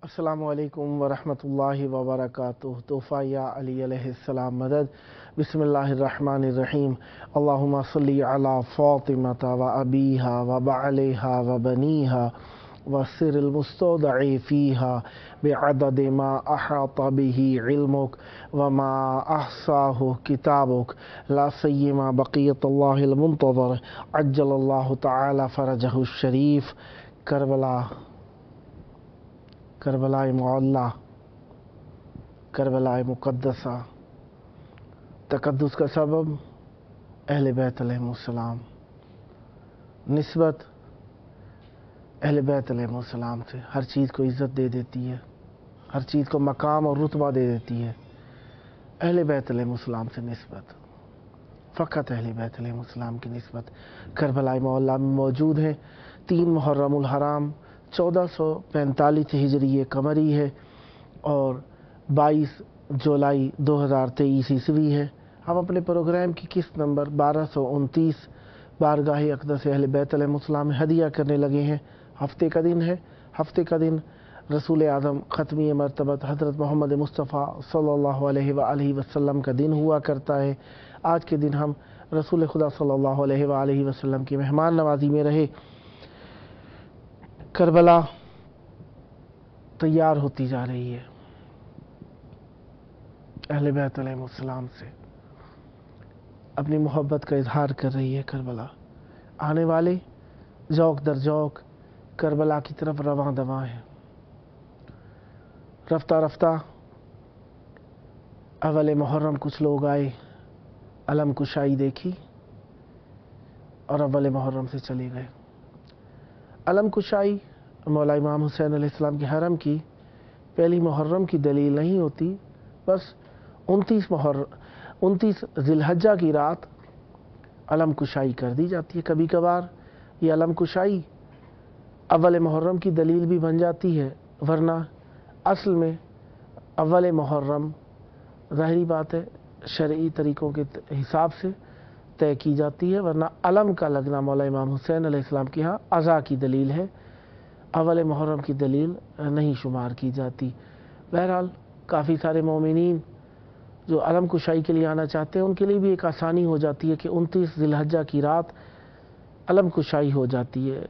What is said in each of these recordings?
السلام علیکم ورحمۃ اللہ وبرکاتہ۔ تحفہ یا علی علیہ السلام مدد۔ بسم اللہ الرحمن الرحیم۔ اللہم صلی علی فاطمۃ و ابیہا و بعلہا و بنیہا والسر المستودع فیہا بعدد ما احاط بہ علمک وما احصاہ کتابک لا سیما بقیت اللہ المنتظر عجل اللہ تعالی فرجہ الشریف۔ کربلا معلیٰ، کربلا مقدسہ، تقدس کا سبب اہل بیت علیہ السلام، نسبت اہل بیت علیہ السلام سے ہر چیز کو عزت دے دیتی ہے، ہر چیز کو مقام اور رتبہ دے دیتی ہے۔ اہل بیت علیہ السلام سے نسبت، فقط اہل بیت علیہ السلام کی نسبت کربلا معلیٰ میں موجود ہے۔ 3 محرم الحرام 1445 ہجری قمری ہے اور 22 جولائی 2023 عیسوی ہے۔ ہم اپنے پروگرام کی قسط نمبر 1229 بارگاہ اقدس اہل بیت علیہ السلام میں ہدیہ کرنے لگے ہیں۔ ہفتے کا دن ہے، ہفتے کا دن رسول اعظم ختمی مرتبت حضرت محمد مصطفیٰ صلی اللہ علیہ وآلہ وسلم کا دن ہوا کرتا ہے۔ آج کے دن ہم رسول خدا صلی اللہ علیہ وآلہ وسلم کی مہمان نوازی میں رہے۔ کربلا تیار ہوتی جا رہی ہے اہل بیت علیہ السلام سے، اپنی محبت کا اظہار کر رہی ہے کربلا۔ آنے والے ذوق در ذوق کربلا کی طرف رواں دواں ہیں۔ رفتہ رفتہ اول محرم کچھ لوگ آئے، علم کشائی دیکھی اور اول محرم سے چلے گئے۔ علم کشائی مولا امام حسین علیہ السلام کے حرم کی پہلی محرم کی دلیل نہیں ہوتی، بس 29 ذی الحجہ کی رات علم کشائی کر دی جاتی ہے۔ کبھی کبھار یہ علم کشائی اول محرم کی دلیل بھی بن جاتی ہے، ورنہ اصل میں اول محرم ظاہری بات ہے شرعی طریقوں کے حساب سے طے کی جاتی ہے، ورنہ علم کا لگنا مولا امام حسین علیہ السلام کے ہاں عزا کی دلیل ہے، اول محرم کی دلیل نہیں شمار کی جاتی۔ بہرحال کافی سارے مومنین جو علم کشائی کے لیے آنا چاہتے ہیں ان کے لیے بھی ایک آسانی ہو جاتی ہے کہ 29 ذی الحجہ کی رات علم کشائی ہو جاتی ہے۔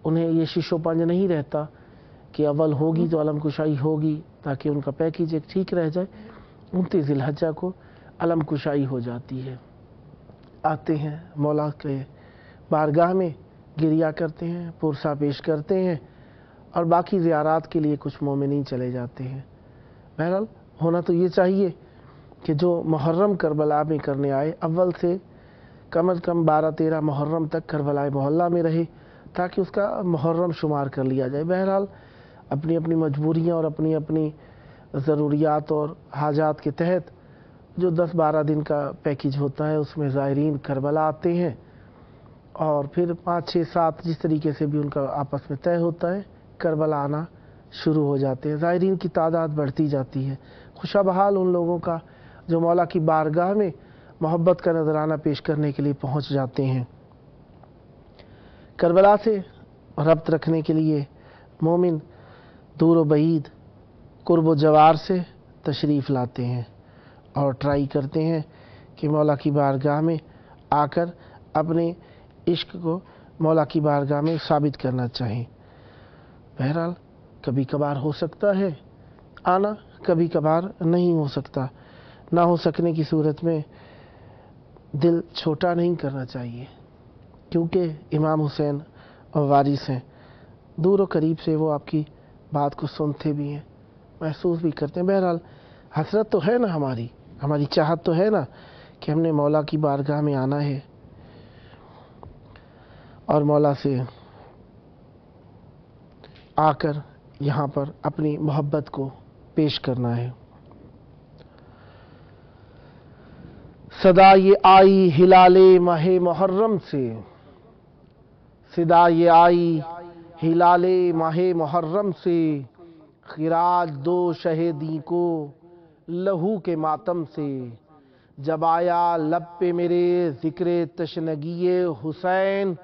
انہیں یہ شش و پنج نہیں رہتا کہ اول ہوگی تو علم کشائی ہوگی، تاکہ ان کا پیکیج ایک ٹھیک رہ جائے۔ 29 ذی الحجہ کو علم کشائی ہو جاتی ہے، آتے ہیں مولا کے بارگاہ میں، گریہ کرتے ہیں، پرسہ پیش کرتے ہیں اور باقی زیارات کے لیے کچھ مومنین چلے جاتے ہیں۔ بہرحال ہونا تو یہ چاہیے کہ جو محرم کربلا میں کرنے آئے اول سے کم از کم 12-13 محرم تک کربلا معلیٰ میں رہے، تاکہ اس کا محرم شمار کر لیا جائے۔ بہرحال اپنی اپنی مجبوریاں اور اپنی اپنی ضروریات اور حاجات کے تحت جو 10-12 دن کا پیکیج ہوتا ہے اس میں زائرین کربلا آتے ہیں، اور پھر 5-6-7 جس طریقے سے بھی ان کا آپس میں طے ہوتا ہے کربلا آنا شروع ہو جاتے ہیں۔ زائرین کی تعداد بڑھتی جاتی ہے۔ خوشا بحال ان لوگوں کا جو مولا کی بارگاہ میں محبت کا نذرانہ پیش کرنے کے لیے پہنچ جاتے ہیں۔ کربلا سے ربط رکھنے کے لیے مومن دور و بعید، قرب و جوار سے تشریف لاتے ہیں اور ٹرائی کرتے ہیں کہ مولا کی بارگاہ میں آ کر اپنے عشق کو مولا کی بارگاہ میں ثابت کرنا چاہیں۔ بہرحال کبھی کبھار ہو سکتا ہے آنا، کبھی کبھار نہیں ہو سکتا۔ نہ ہو سکنے کی صورت میں دل چھوٹا نہیں کرنا چاہیے، کیونکہ امام حسین اور وارث ہیں، دور و قریب سے وہ آپ کی بات کو سنتے بھی ہیں، محسوس بھی کرتے ہیں۔ بہرحال حسرت تو ہے نا، ہماری چاہت تو ہے نا کہ ہم نے مولا کی بارگاہ میں آنا ہے اور مولا سے آ کر یہاں پر اپنی محبت کو پیش کرنا ہے۔ صدا یہ آئی ہلال ماہ محرم سے، صدا یہ آئی ہلال ماہ محرم سے، خراج دو شہیدی کو لہو کے ماتم سے، جب آیا لب پہ میرے ذکر تشنگی حسین،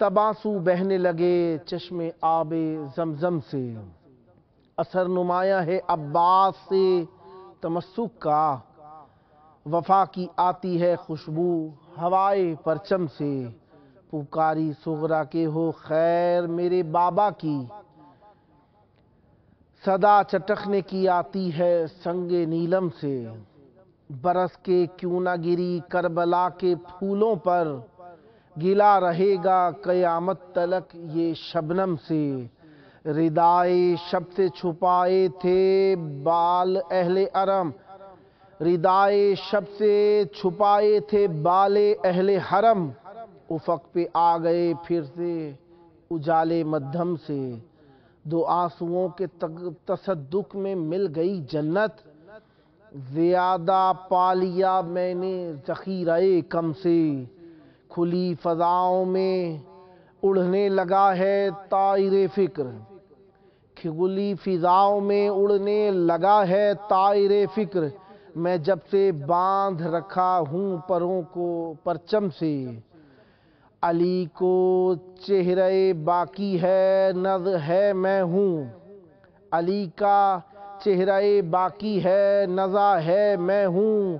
تب آنسو بہنے لگے چشم آب زمزم سے، اثر نمایاں ہے عباس سے تمسک کا، وفا کی آتی ہے خوشبو ہوائے پرچم سے، پکاری صغرا کے ہو خیر میرے بابا کی، صدا چٹکنے کی آتی ہے سنگ نیلم سے، برس کے کیوں نہ گری کربلا کے پھولوں پر، گلا رہے گا قیامت تلک یہ شبنم سے، ردائے شب سے چھپائے تھے بال اہل حرم، ردائے شب سے چھپائے تھے بال اہل حرم، افق پہ آ گئے پھر سے اجالے مدھم سے، دو آنسوؤں کے تصدق میں مل گئی جنت، زیادہ پا لیا میں نے ذخیرہ کم سے، کھلی فضاؤں میں اڑنے لگا ہے طائر فکر، کھلی فضاؤں میں اڑنے لگا ہے طائر فکر، میں جب سے باندھ رکھا ہوں پروں کو پرچم سے، علی کو چہرہ باقی ہے نز ہے میں ہوں، علی کا چہرہ باقی ہے نزا ہے میں ہوں،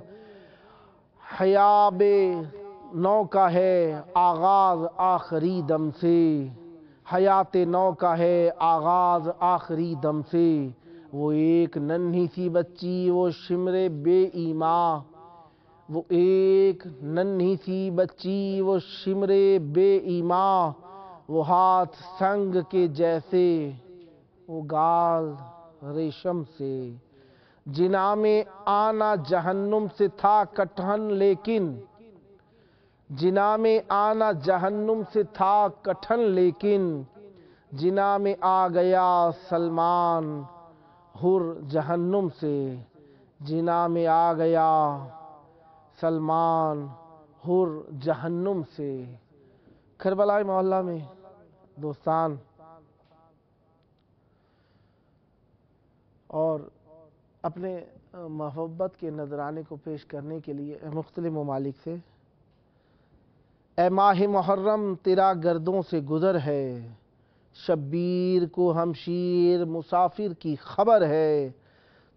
حیاب نو کا ہے آغاز آخری دم سے، حیات نو کا ہے آغاز آخری دم سے، وہ ایک ننھی سی بچی وہ شمر بے ایماں، وہ ایک ننھی سی بچی وہ شمر بے ایماں، وہ ہاتھ سنگ کے جیسے وہ گال ریشم سے، جناح میں آنا جہنم سے تھا کٹھن لیکن، جناح میں آنا جہنم سے تھا کٹھن لیکن، جناح میں آ گیا سلمان حر جہنم سے، جناح میں آ گیا سلمان حر جہنم سے۔ کربلا محلہ میں دوستان اور اپنے محبت کے نذرانے کو پیش کرنے کے لیے مختلف ممالک سے، اے ماہ محرم تیرا گردوں سے گزر ہے، شبیر کو ہمشیر مسافر کی خبر ہے،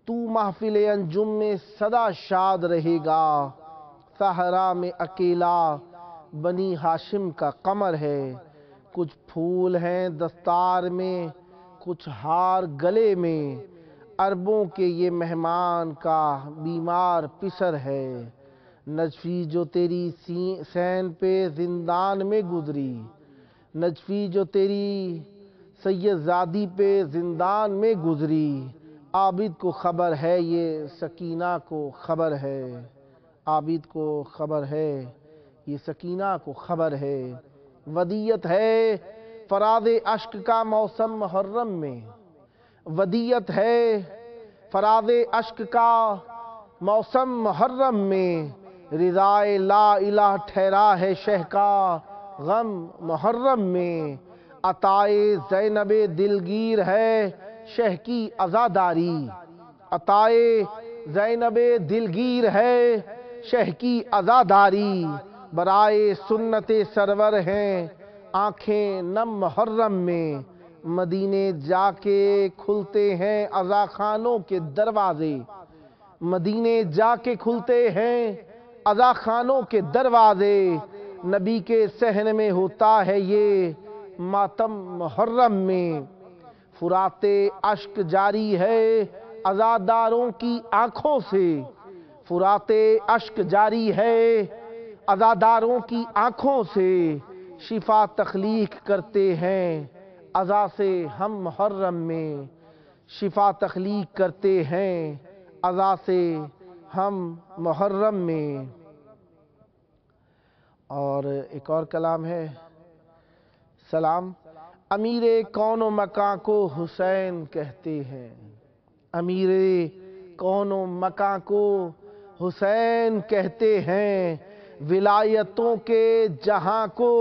تو محفل انجم میں سدا شاد رہے گا، صحرا میں اکیلا بنی ہاشم کا قمر ہے، کچھ پھول ہیں دستار میں کچھ ہار گلے میں، عربوں کے یہ مہمان کا بیمار پسر ہے، نجفی جو تیری سین پہ زندان میں گزری، نجفی جو تیری سید زادی پہ زندان میں گزری، عابد کو خبر ہے یہ سکینہ کو خبر ہے، عابد کو خبر ہے یہ سکینہ کو خبر ہے، ودیت ہے فراز اشک کا موسم محرم میں، ودیت ہے فراز اشک کا موسم محرم میں، رضائے لا الہ ٹھہرا ہے شہ کا غم محرم میں، عطائے زینب دلگیر ہے شہ کی عزاداری، عطائے زینب دلگیر ہے شہ کی عزاداری، برائے سنت سرور ہیں آنکھیں نم محرم میں، مدینے جا کے کھلتے ہیں عزا خانوں کے دروازے، مدینے جا کے کھلتے ہیں عزا خانوں کے دروازے، نبی کے صحن میں ہوتا ہے یہ ماتم محرم میں، فرات اشک جاری ہے عزاداروں کی آنکھوں سے، فرات اشک جاری ہے عزاداروں کی آنکھوں سے، شفا تخلیق کرتے ہیں عزا سے ہم محرم میں، شفا تخلیق کرتے ہیں عزا سے ہم محرم میں۔ اور ایک اور کلام ہے، سلام امیر کون و مکان کو حسین کہتے ہیں، امیر کون و مکان کو حسین کہتے ہیں، ولایتوں کے جہاں کو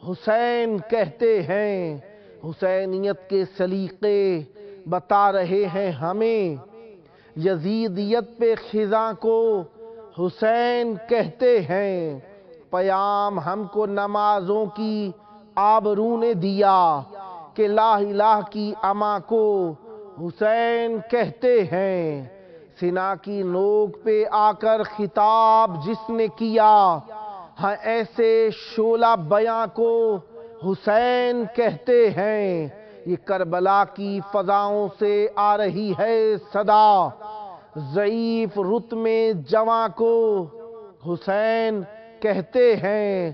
حسین کہتے ہیں۔ حسینیت کے سلیقے بتا رہے ہیں ہمیں، یزیدیت پہ خزاں کو حسین کہتے ہیں۔ پیام ہم کو نمازوں کی آبرو نے دیا کہ لا الہ کی اماں کو حسین کہتے ہیں۔ سنا کی نوک پہ آ کر خطاب جس نے کیا، ہاں ایسے شعلہ بیاں کو حسین کہتے ہیں۔ یہ کربلا کی فضاؤں سے آ رہی ہے صدا، ضعیف رت میں جواں کو حسین کہتے ہیں۔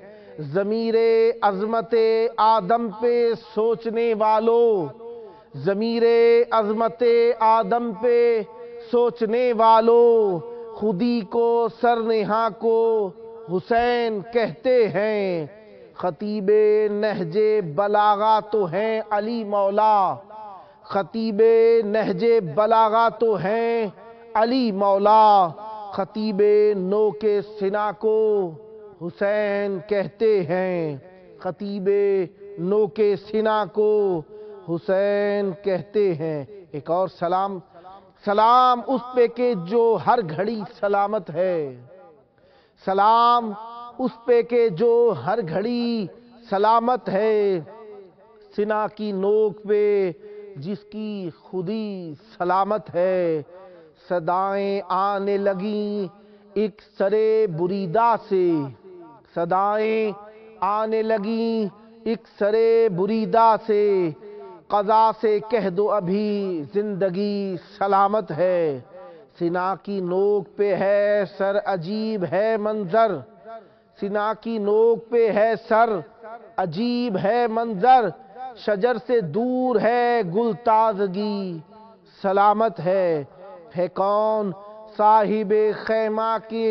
ضمیر عظمت آدم پہ سوچنے والوں، ضمیر عظمت آدم پہ سوچنے والوں، خودی کو سرنہاں کو حسین کہتے ہیں۔ خطیب نہج بلاغہ تو ہیں علی مولا، خطیب نہج بلاغہ تو ہیں علی مولا، خطیب نو کے سنا کو حسین کہتے ہیں، خطیب نو کے سنا کو حسین کہتے ہیں۔ ایک اور سلام، سلام اس پہ کہ جو ہر گھڑی سلامت ہے، سلام اس پہ کہ جو ہر گھڑی سلامت ہے، سنا کی نوک پہ جس کی خودی سلامت ہے۔ صدائیں آنے لگیں ایک سرے بریدہ سے، صدائیں آنے لگیں ایک سرے بریدہ سے، قضا سے کہہ دو ابھی زندگی سلامت ہے۔ سنا کی نوک پہ ہے سر عجیب ہے منظر، سنا کی نوک پہ ہے سر عجیب ہے منظر، شجر سے دور ہے گل تازگی سلامت ہے۔ کون صاحب خیمہ کی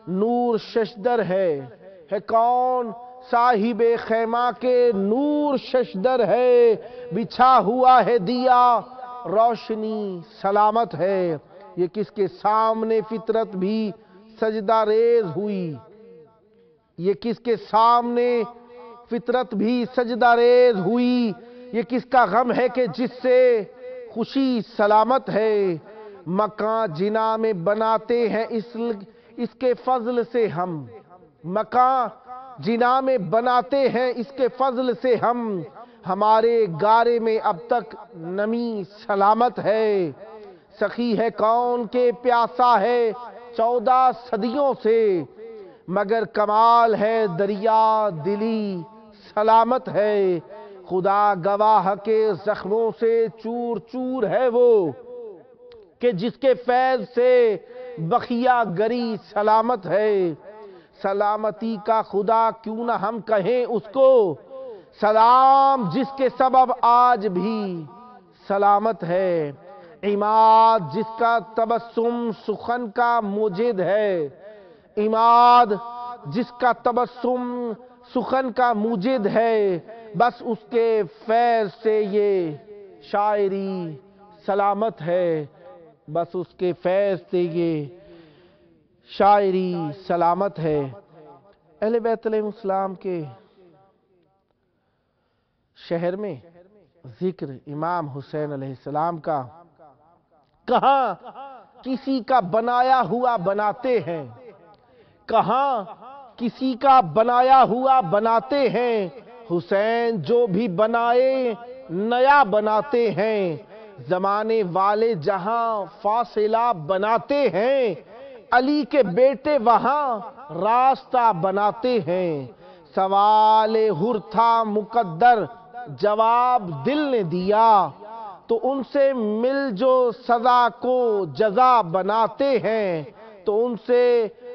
نور ششدر ہے کون صاحب خیمہ کے نور ششدر ہے، بچھا ہوا ہے دیا روشنی سلامت ہے۔ یہ کس کے سامنے فطرت بھی سجدہ ریز ہوئی، یہ کس کے سامنے فطرت بھی سجدہ ریز ہوئی، یہ کس کا غم ہے کہ جس سے خوشی سلامت ہے۔ مکان جنا میں بناتے ہیں اس کے فضل سے ہم، مکان جنا میں بناتے ہیں اس کے فضل سے ہم، ہمارے گارے میں اب تک نمی سلامت ہے۔ سخی ہے کون کے پیاسا ہے 14 صدیوں سے، مگر کمال ہے دریا دلی سلامت ہے۔ خدا گواہ کے زخموں سے چور چور ہے وہ، کہ جس کے فیض سے بخیا گری سلامت ہے۔ سلامتی کا خدا کیوں نہ ہم کہیں اس کو، سلام جس کے سبب آج بھی سلامت ہے۔ عماد جس کا تبسم سخن کا موجد ہے، عماد جس کا تبسم سخن کا موجد ہے، بس اس کے فیض سے یہ شاعری سلامت ہے، بس اس کے فیض سے یہ شاعری سلامت ہے۔ اہل بیت علیہ السلام کے شہر میں ذکر امام حسین علیہ السلام کا کہاں کسی کا بنایا ہوا بناتے ہیں، کہاں کسی کا بنایا ہوا بناتے ہیں، حسین جو بھی بنائے نیا بناتے ہیں۔ زمانے والے جہاں فاصلہ بناتے ہیں، علی کے بیٹے وہاں راستہ بناتے ہیں۔ سوال حر تھا مقدر جواب دل نے دیا، تو ان سے مل جو سزا کو جزا بناتے ہیں، تو ان سے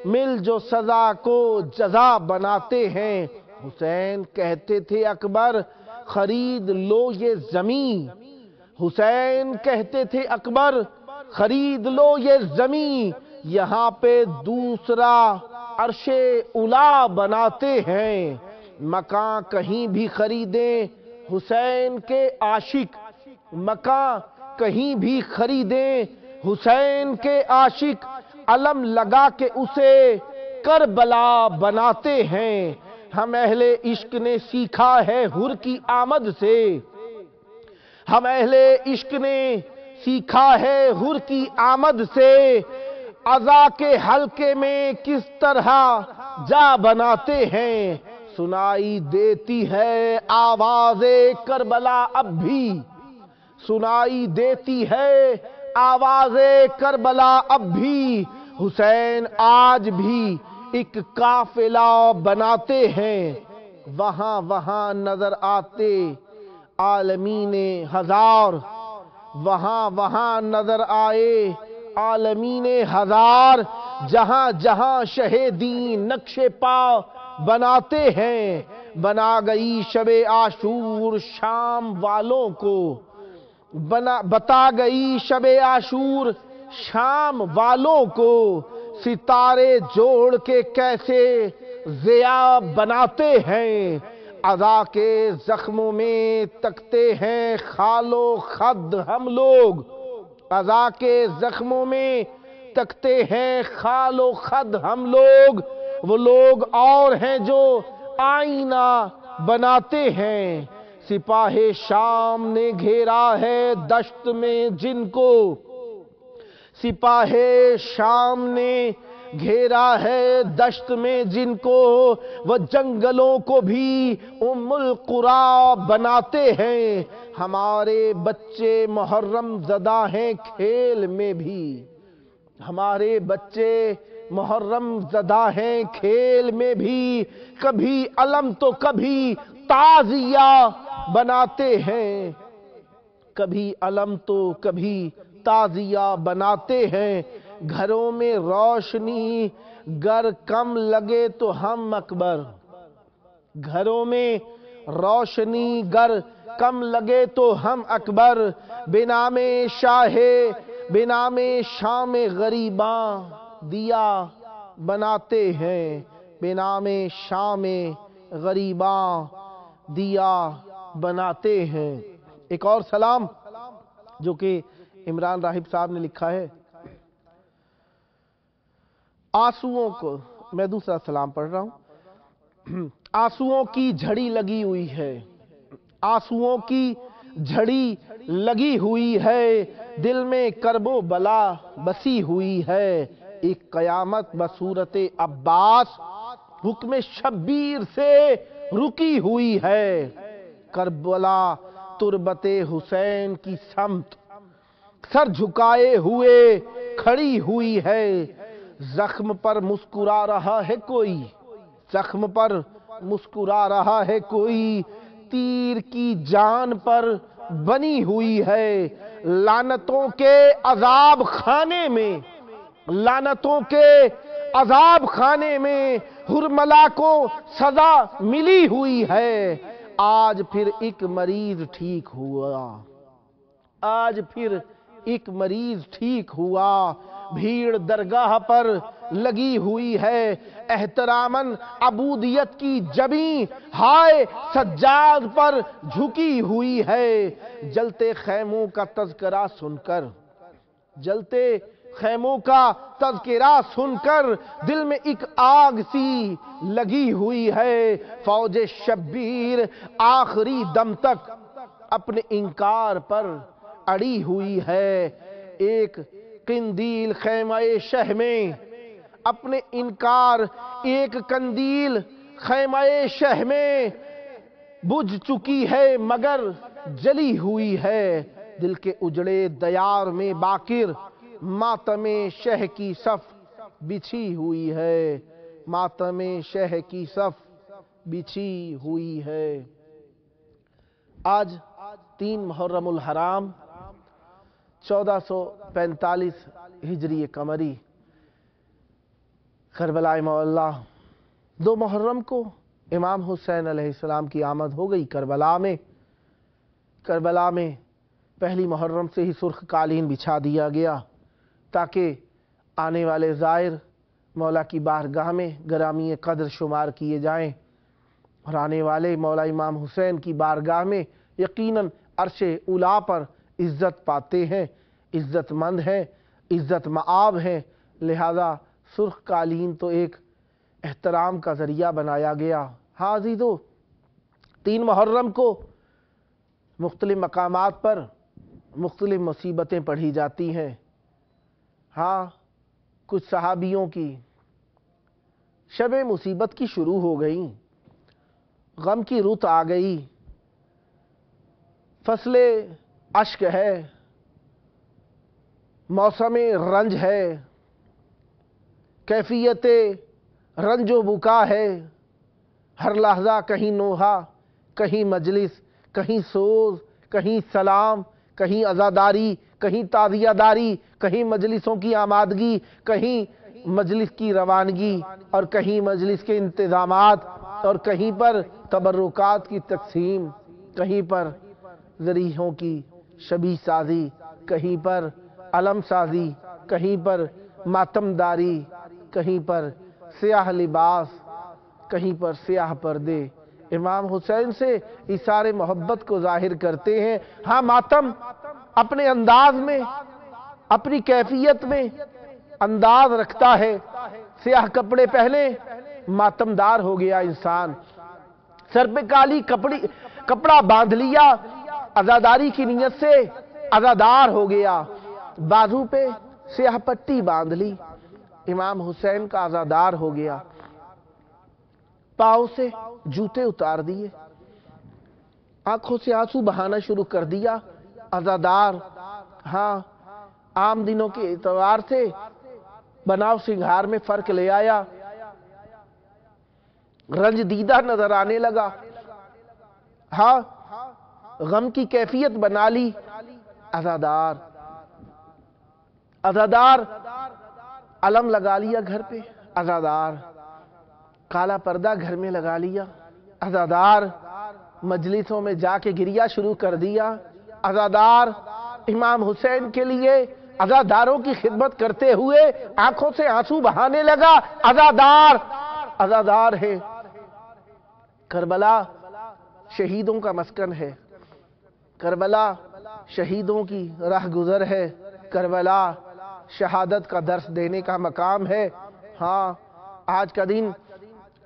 مل جو سزا کو جزا بناتے ہیں۔ حسین کہتے تھے اکبر خرید لو یہ زمین، حسین کہتے تھے اکبر خرید لو یہ زمین، یہاں پہ دوسرا عرش اولا بناتے ہیں۔ مکان کہیں بھی خریدیں حسین کے عاشق، مکان کہیں بھی خریدیں حسین کے عاشق علم لگا کے اسے کربلا بناتے ہیں۔ ہم اہل عشق نے سیکھا ہے حر کی آمد سے، ہم اہل عشق نے سیکھا ہے حر کی آمد سے، عزا کے حلقے میں کس طرح جا بناتے ہیں۔ سنائی دیتی ہے آواز کربلا اب بھی، سنائی دیتی ہے آواز کربلا اب بھی، حسین آج بھی ایک قافلہ بناتے ہیں۔ وہاں وہاں نظر آتے عالمین ہزار، وہاں وہاں نظر آئے عالمین ہزار، جہاں جہاں شہیدین نقش پا بناتے ہیں۔ بنا گئی شب عاشور شام والوں کو، بتا گئی شب عاشور شام والوں کو، ستارے جوڑ کے کیسے ضیاء بناتے ہیں۔ عزا کے زخموں میں تکتے ہیں خال و خد ہم لوگ، عزا کے زخموں میں تکتے ہیں خال و خد ہم لوگ، وہ لوگ اور ہیں جو آئینہ بناتے ہیں۔ سپاہ شام نے گھیرا ہے دشت میں جن کو، سپاہ شام نے گھیرا ہے دشت میں جن کو، وہ جنگلوں کو بھی ام القریٰ بناتے ہیں۔ ہمارے بچے محرم زدہ ہیں کھیل میں بھی، ہمارے بچے محرم زدہ ہیں کھیل میں بھی، کبھی علم تو کبھی تعزیہ بناتے ہیں، کبھی علم تو کبھی تعزیہ بناتے ہیں۔ گھروں میں روشنی گر کم لگے تو ہم اکبر، گھروں میں روشنی گر کم لگے تو ہم اکبر، بنام شاہ بنام شام غریباں دیا بناتے ہیں، بنام شام غریباں دیا بناتے ہیں۔ ایک اور سلام جو کہ عمران راہب صاحب نے لکھا ہے، آنسوؤں کو، میں دوسرا سلام پڑھ رہا ہوں۔ آنسوؤں کی جھڑی لگی ہوئی ہے، آنسوؤں کی جھڑی لگی ہوئی ہے، دل میں کرب و بلا بسی ہوئی ہے، ایک قیامت بصورت عباس حکم شبیر سے رکی ہوئی ہے، کربلا تربت حسین کی سمت سر جھکائے ہوئے کھڑی ہوئی ہے، زخم پر مسکرا رہا ہے کوئی، زخم پر مسکرا رہا ہے کوئی، تیر کی جان پر بنی ہوئی ہے، لعنتوں کے عذاب خانے میں، لعنتوں کے عذاب خانے میں حرملا کو سزا ملی ہوئی ہے۔ آج پھر ایک مریض ٹھیک ہوا، آج پھر ایک مریض ٹھیک ہوا، بھیڑ درگاہ پر لگی ہوئی ہے، احتراماً عبودیت کی جبیں ہائے سجاد پر جھکی ہوئی ہے، جلتے خیموں کا تذکرہ سن کر، جلتے خیموں کا تذکرہ سن کر دل میں ایک آگ سی لگی ہوئی ہے، فوج شبیر آخری دم تک اپنے انکار پر اڑی ہوئی ہے، ایک قندیل خیمہ شہ میں اپنے انکار، ایک قندیل خیمہ شہ میں بجھ چکی ہے مگر جلی ہوئی ہے، دل کے اجڑے دیار میں باقر ماتم شہ کی صف بچھی ہوئی ہے، ماتم شہ کی صف بچھی ہوئی ہے۔ آج 3 محرم الحرام 1445 ہجری قمری، کربلا معلیٰ 2 محرم کو امام حسین علیہ السلام کی آمد ہو گئی کربلا میں۔ کربلا میں پہلی محرم سے ہی سرخ قالین بچھا دیا گیا تاکہ آنے والے زائر مولا کی بارگاہ میں گرامی قدر شمار کیے جائیں، اور آنے والے مولا امام حسین کی بارگاہ میں یقیناً عرش اولیٰ پر عزت پاتے ہیں، عزت مند ہیں، عزت مآب ہیں، لہذا سرخ قالین تو ایک احترام کا ذریعہ بنایا گیا۔ ہاں عزیزو، 3 محرم کو مختلف مقامات پر مختلف مصیبتیں پڑھی جاتی ہیں۔ ہاں، کچھ صحابیوں کی شب مصیبت کی شروع ہو گئی، غم کی رت آ گئی، فصل اشک ہے، موسم رنج ہے، کیفیت رنج و بکا ہے، ہر لحظہ کہیں نوحہ، کہیں مجلس، کہیں سوز، کہیں سلام، کہیں عزاداری، کہیں تعزیہ داری، کہیں مجلسوں کی آمادگی، کہیں مجلس کی روانگی، اور کہیں مجلس کے انتظامات، اور کہیں پر تبرکات کی تقسیم، کہیں پر ذریحوں کی شبیہ سازی، کہیں پر علم سازی، کہیں پر ماتم داری، کہیں پر سیاہ لباس، کہیں پر سیاہ پردے۔ امام حسین سے اظہار محبت کو ظاہر کرتے ہیں۔ ہاں، ماتم اپنے انداز میں، اپنی کیفیت میں انداز رکھتا ہے۔ سیاہ کپڑے پہنے ماتم دار ہو گیا انسان، سر پہ کالی کپڑا باندھ لیا، عزاداری کی نیت سے عزادار ہو گیا، بازو پہ سیاہ پٹی باندھ لی، امام حسین کا عزادار ہو گیا، پاؤں سے جوتے اتار دیے، آنکھوں سے آنسو بہانا شروع کر دیا، عزادار۔ ہاں، عام دنوں کے اعتبار سے بناؤ سنگھار میں فرق لے آیا، رنج دیدہ نظر آنے لگا، ہاں، غم کی کیفیت بنا لی، عزادار۔ عزادار، علم لگا لیا گھر پہ، عزادار۔ کالا پردہ گھر میں لگا لیا، عزادار۔ مجلسوں میں جا کے گریہ شروع کر دیا، عزادار۔ امام حسین کے لیے عزاداروں کی خدمت کرتے ہوئے آنکھوں سے آنسو بہانے لگا، عزادار۔ عزادار ہے۔ کربلا شہیدوں کا مسکن ہے، کربلا شہیدوں کی راہ گزر ہے، کربلا شہادت کا درس دینے کا مقام ہے۔ ہاں، آج کا دن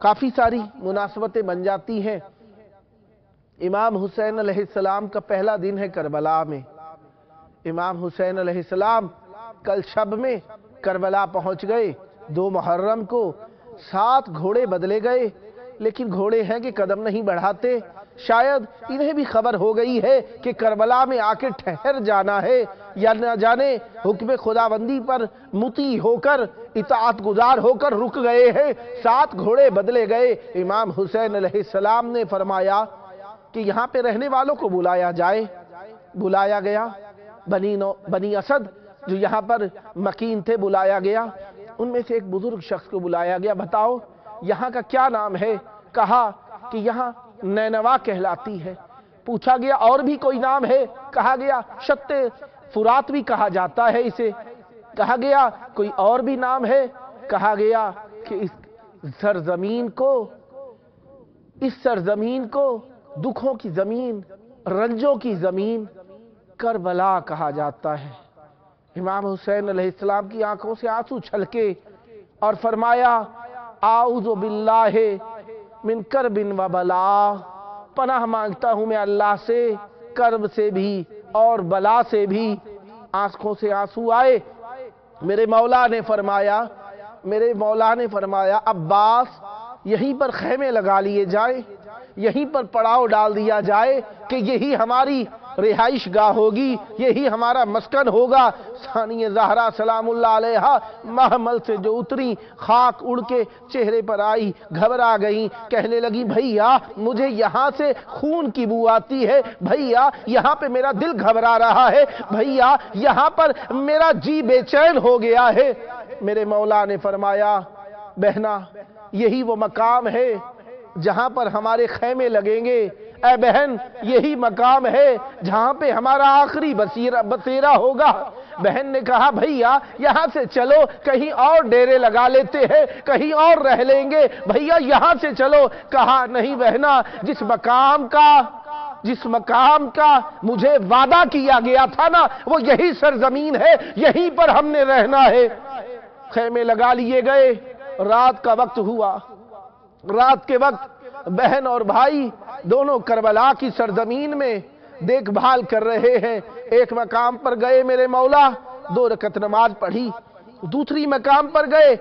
کافی ساری مناسبتیں بن جاتی ہیں۔ امام حسین علیہ السلام کا پہلا دن ہے کربلا میں۔ امام حسین علیہ السلام کل شب میں کربلا پہنچ گئے، 2 محرم کو 7 گھوڑے بدلے گئے، لیکن گھوڑے ہیں کہ قدم نہیں بڑھاتے۔ شاید انہیں بھی خبر ہو گئی ہے کہ کربلا میں آ کے ٹھہر جانا ہے، یا نہ جانے حکم خداوندی پر مطیع ہو کر، اطاعت گزار ہو کر رک گئے ہیں۔ 7 گھوڑے بدلے گئے۔ امام حسین علیہ السلام نے فرمایا کہ یہاں پہ رہنے والوں کو بلایا جائے۔ بلایا گیا، بنی اسد جو یہاں پر مکین تھے بلایا گیا، ان میں سے ایک بزرگ شخص کو بلایا گیا، بتاؤ یہاں کا کیا نام ہے؟ کہا کہ یہاں نینوا کہلاتی ہے۔ پوچھا گیا اور بھی کوئی نام ہے؟ کہا گیا شط فرات بھی کہا جاتا ہے اسے۔ کہا گیا کوئی اور بھی نام ہے؟ کہا گیا کہ اس سرزمین کو دکھوں کی زمین، رنجوں کی زمین کربلا کہا جاتا ہے۔ امام حسین علیہ السلام کی آنکھوں سے آنسو چھلکے اور فرمایا اعوذ باللہ من کرب و بلا، پناہ مانگتا ہوں میں اللہ سے کرب سے بھی اور بلا سے بھی۔ آنکھوں سے آنسو آئے۔ میرے مولا نے فرمایا عباس یہیں پر خیمے لگا لیے جائیں، یہیں پر پڑاؤ ڈال دیا جائے کہ یہی ہماری رہائش گاہ ہوگی، یہی ہمارا مسکن ہوگا۔ ثانی زہرا سلام اللہ علیہا محمل سے جو اتری، خاک اڑ کے چہرے پر آئی، گھبرا گئی، کہنے لگی بھئیا مجھے یہاں سے خون کی بو آتی ہے، بھئیا یہاں پہ میرا دل گھبرا رہا ہے، بھئیا یہاں پر میرا جی بے چین ہو گیا ہے۔ میرے مولا نے فرمایا بہنا یہی وہ مقام ہے جہاں پر ہمارے خیمے لگیں گے، اے بہن یہی مقام ہے جہاں پہ ہمارا آخری بسیرا ہوگا۔ بہن نے کہا بھئیا یہاں سے چلو، کہیں اور ڈیرے لگا لیتے ہیں، کہیں اور رہ لیں گے، بھئیا یہاں سے چلو۔ کہا نہیں بہنا، جس مقام کا مجھے وعدہ کیا گیا تھا نا، وہ یہی سرزمین ہے، یہیں پر ہم نے رہنا ہے۔ خیمے لگا لیے گئے، رات کا وقت ہوا۔ رات کے وقت بہن اور بھائی دونوں کربلا کی سرزمین میں دیکھ بھال کر رہے ہیں۔ ایک مقام پر گئے میرے مولا، 2 رکعت نماز پڑھی۔ دوسری مقام پر گئے،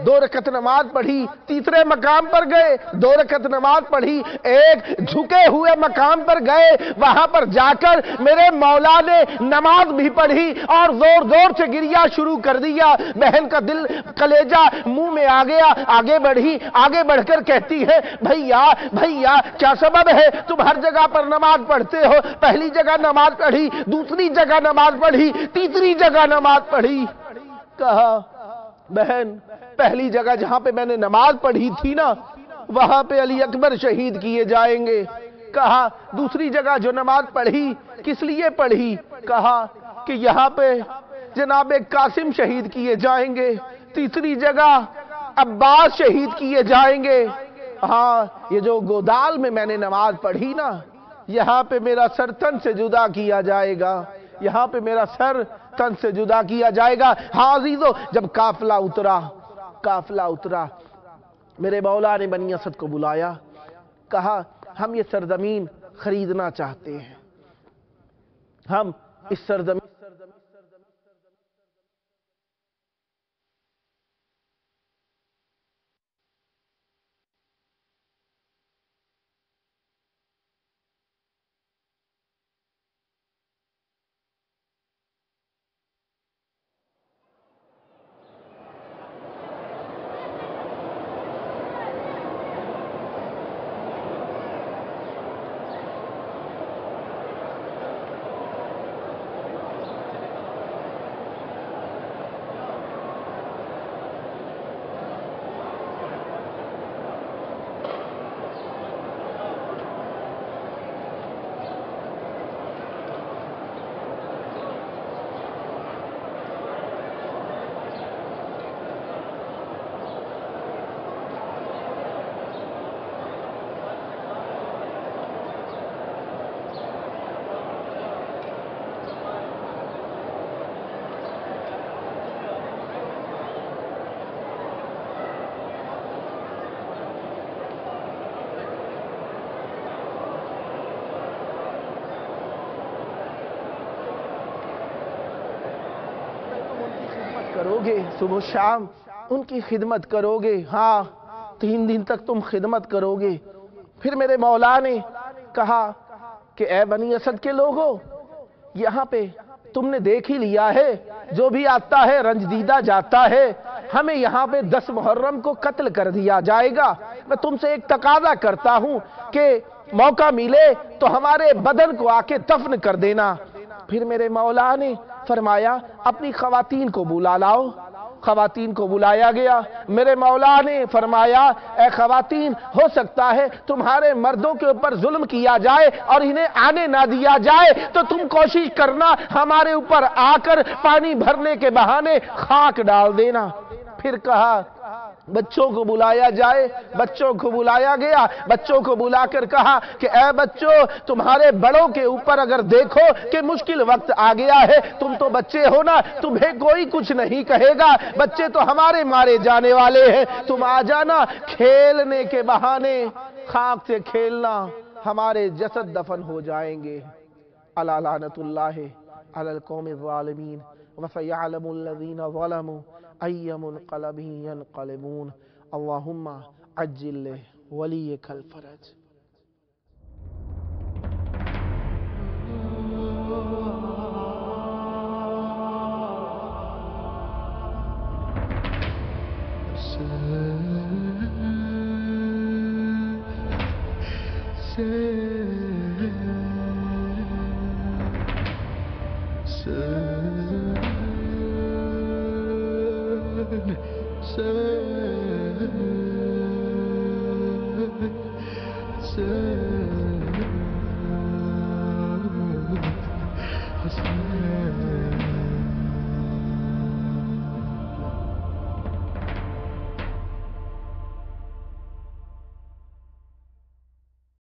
2 رکعت نماز پڑھی۔ تیسرے مقام پر گئے، 2 رکعت نماز پڑھی۔ ایک جھکے ہوئے مقام پر گئے، وہاں پر جا کر میرے مولا نے نماز بھی پڑھی اور زور زور سے گریا شروع کر دیا۔ بہن کا دل کلیجہ منہ میں آ گیا، آگے بڑھی، آگے بڑھ کر کہتی ہے، بھیا کیا سبب ہے؟ تم ہر جگہ پر نماز پڑھتے ہو، پہلی جگہ نماز پڑھی، دوسری جگہ نماز پڑھی، تیسری جگہ نماز پڑھی۔ کہا بہن، پہلی جگہ جہاں پہ میں نے نماز پڑھی تھی نا، وہاں پہ علی اکبر شہید کیے جائیں گے۔ کہا دوسری جگہ جو نماز پڑھی کس لیے پڑھی؟ کہا کہ یہاں پہ جناب قاسم شہید کیے جائیں گے۔ تیسری جگہ عباس شہید کیے جائیں گے۔ ہاں، یہ جو گودال میں نے نماز پڑھی نا، یہاں پہ میرا سر تن سے جدا کیا جائے گا، یہاں پہ میرا سر تن سے جدا کیا جائے گا۔ ہاں عزیزو، جب قافلہ اترا، میرے مولا نے بنی اسد کو بلایا، کہا ہم یہ سرزمین خریدنا چاہتے ہیں، ہم اس سرزمین کرو گے، صبح شام ان کی خدمت کرو گے۔ ہاں، 3 دن تک تم خدمت کرو گے۔ پھر میرے مولا نے کہا کہ اے بنی اسد کے لوگوں، یہاں پہ تم نے دیکھ ہی لیا ہے، جو بھی آتا ہے رنج دیدہ جاتا ہے۔ ہمیں یہاں پہ 10 محرم کو قتل کر دیا جائے گا۔ میں تم سے ایک تقاضا کرتا ہوں کہ موقع ملے تو ہمارے بدن کو آ کے دفن کر دینا۔ پھر میرے مولا نے فرمایا اپنی خواتین کو بلا لاؤ۔ خواتین کو بلایا گیا۔ میرے مولا نے فرمایا اے خواتین، ہو سکتا ہے تمہارے مردوں کے اوپر ظلم کیا جائے اور انہیں آنے نہ دیا جائے، تو تم کوشش کرنا ہمارے اوپر آ کر پانی بھرنے کے بہانے خاک ڈال دینا۔ پھر کہا بچوں کو بلایا جائے۔ بچوں کو بلایا گیا۔ بچوں کو بلا کر کہا کہ اے بچوں، تمہارے بڑوں کے اوپر اگر دیکھو کہ مشکل وقت آ گیا ہے، تم تو بچے ہو نا، تمہیں کوئی کچھ نہیں کہے گا، بچے تو ہمارے مارے جانے والے ہیں، تم آ جانا، کھیلنے کے بہانے خاک سے کھیلنا، ہمارے جسد دفن ہو جائیں گے۔ الا لعنت اللہ علی القوم الظالمین وسیعلم الذین ظلموا ای منقلب ینقلبون اللہم عجل ولیک الفرج۔ Say